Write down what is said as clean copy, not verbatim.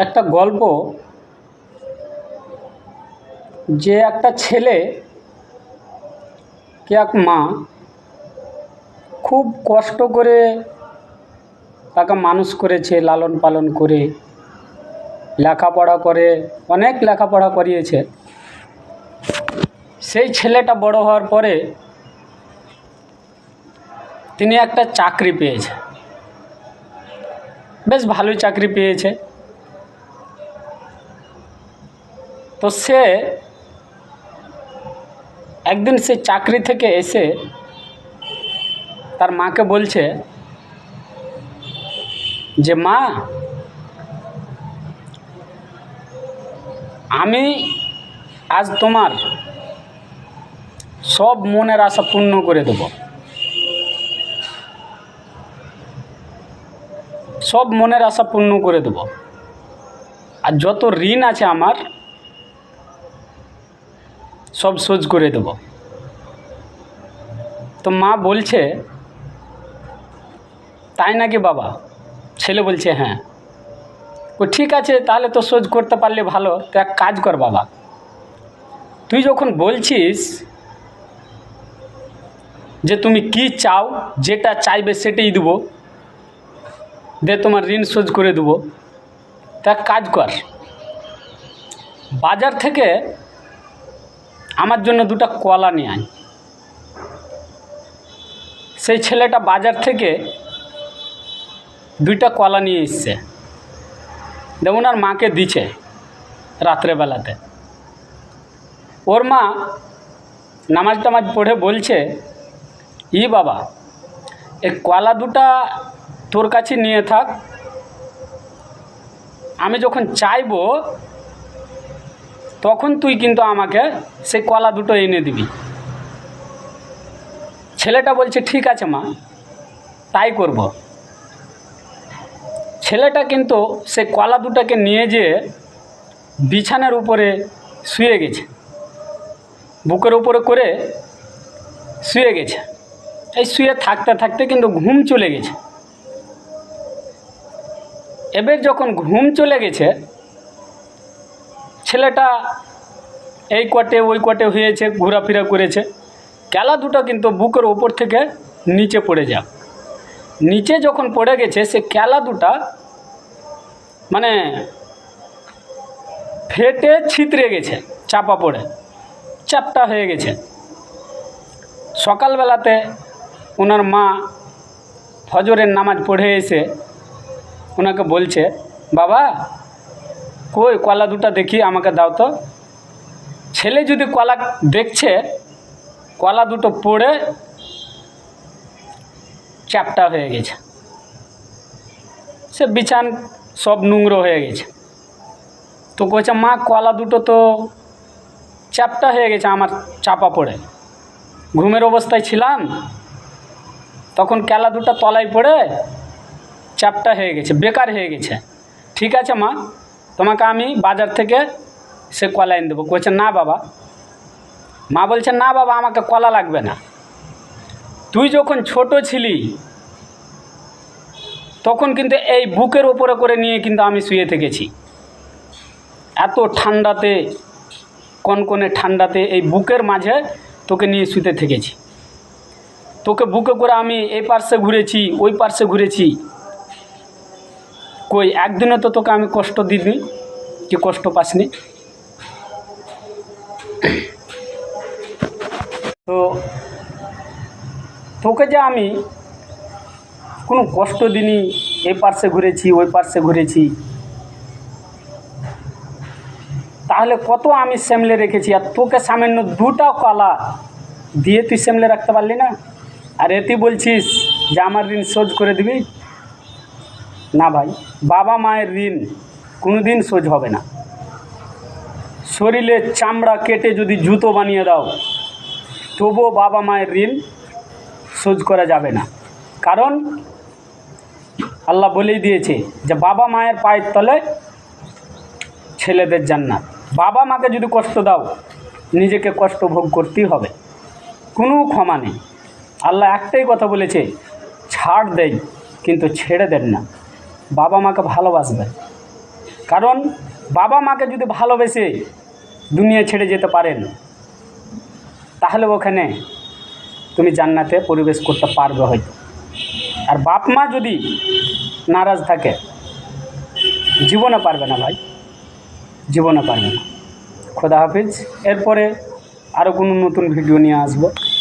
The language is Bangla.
একটা গল্প যে একটা ছেলে কে এক মা খুব কষ্ট করে তাকে মানুষ করেছে, লালন পালন করে লেখাপড়া করে অনেক লেখাপড়া করিয়েছে। সেই ছেলেটা বড় হওয়ার পরে তিনি একটা চাকরি পেয়েছে, বেশ ভালোই চাকরি পেয়েছে। তো সে একদিন সে চাকরি থেকে এসে তার মাকে বলছে যে মা, আমি আজ তোমার সব মনের আশা পূর্ণ করে দেব, সব মনের আশা পূর্ণ করে দেব, আর যত ঋণ আছে আমার সব শোধ করে দেব। তো মা বলছে তাই নাকি বাবা? ছেলে বলছে হ্যাঁ। ও ঠিক আছে, তাহলে তো শোধ করতে পারলে ভালো। তো এক কাজ কর বাবা, তুই যখন বলছিস যে তুমি কি চাও, যেটা চাইবে সেটাই দেবো, দে তোমার ঋণ শোধ করে দেবো। তা কাজ কর, বাজার থেকে আমার জন্য দুটো কলা নিয়ে আয়। সেই ছেলেটা বাজার থেকে দুইটা কলা নিয়ে এসছে, যেমন আর মাকে দিছে রাত্রেবেলাতে। ওর মা নামাজ টামাজ পড়ে বলছে, ই বাবা, এই কলা দুটা তোর কাছে নিয়ে থাক, আমি যখন চাইবো তখন তুই কিন্তু আমাকে সেই কলা দুটো এনে দিবি। ছেলেটা বলছে ঠিক আছে মা, তাই করব। ছেলেটা কিন্তু সেই কলা দুটাকে নিয়ে যেয়ে বিছানার উপরে শুয়ে গেছে, বুকের উপরে করে শুয়ে গেছে। এই শুয়ে থাকতে থাকতে কিন্তু ঘুম চলে গেছে। এবার যখন ঘুম চলে গেছে, ছেলেটা এই কটে ওই কটে হয়েছে, ঘোরাফেরা করেছে, কলা দুটো কিন্তু বুকের ওপর থেকে নিচে পড়ে যায়। নিচে যখন পড়ে গেছে, সে কলা দুটা মানে ফেটে ছিতরে গেছে, চাপা পড়ে চ্যাপ্টা হয়ে গেছে। সকালবেলাতে ওনার মা ফজরের নামাজ পড়ে এসে ওনাকে বলছে, বাবা কই কলা দুটা দেখি, আমাকে দাও তো। ছেলে যদি কলা দেখছে, কলা দুটো পড়ে চ্যাপ্টা হয়ে গেছে, সে বিছান সব নোংরা হয়ে গেছে। তো কইছে, মা কলা দুটো তো চ্যাপ্টা হয়ে গেছে আমার চাপা পড়ে, ঘুমের অবস্থায় ছিলাম তখন কলা দুটো তলায় পড়ে চ্যাপ্টা হয়ে গেছে, বেকার হয়ে গেছে। ঠিক আছে মা, তোমাকে আমি বাজার থেকে সে কলা এনে দেবো। কইছে না বাবা। মা বলছে না বাবা, আমাকে কলা লাগবে না। তুই যখন ছোট ছিলি তখন কিন্তু এই বুকের ওপরে করে নিয়ে কিন্তু আমি শুয়ে থেকেছি, এত ঠান্ডাতে, কনকনে ঠান্ডাতে এই বুকের মাঝে তোকে নিয়ে শুতে থেকেছি। তোকে বুকে করে আমি এই পার্শ্বে ঘুরেছি, ওই পার্শ্বে ঘুরেছি। কই একদিনও তো তোকে আমি কষ্ট দিইনি, কি কষ্ট পাসনি? তো তোকে যে আমি কোনো কষ্ট দিইনি, এই পার্শ্বে ঘুরেছি, ওই পার্শ্বে ঘুরেছি, তাহলে কত আমি সামলে রেখেছি। আর তোকে সামান্য দুটা কলা দিয়ে তুই সামলে রাখতে পারলি না, আর এতে বলছিস যে আমার ঋণ শোধ করে দিবি? না ভাই, বাবা মায়ের ঋণ কোনো দিন শোধ হবে না। শরীরে চামড়া কেটে যদি জুতো বানিয়ে দাও, তবুও বাবা মায়ের ঋণ শোধ করা যাবে না। কারণ আল্লাহ বলেই দিয়েছে যে বাবা মায়ের পায়ের তলে ছেলেদের জান্নাত। বাবা মাকে যদি কষ্ট দাও, নিজেকে কষ্ট ভোগ করতেই হবে, কোনো ক্ষমা নেই। আল্লাহ একটাই কথা বলেছে, ছাড় দেয় কিন্তু ছেড়ে দেন না। বাবা মাকে ভালোবাসবেন, কারণ বাবা মাকে যদি ভালোবেসে দুনিয়া ছেড়ে যেতে পারেন, তাহলে ওখানে তুমি জান্নাতে পরিবেশ করতে পারবে হয়তো। আর বাপ মা যদি নারাজ থাকে, জীবনে পারবে না ভাই, জীবনে পারবে না। খোদা হাফিজ। এরপরে আরও কোনো নতুন ভিডিও নিয়ে আসবো।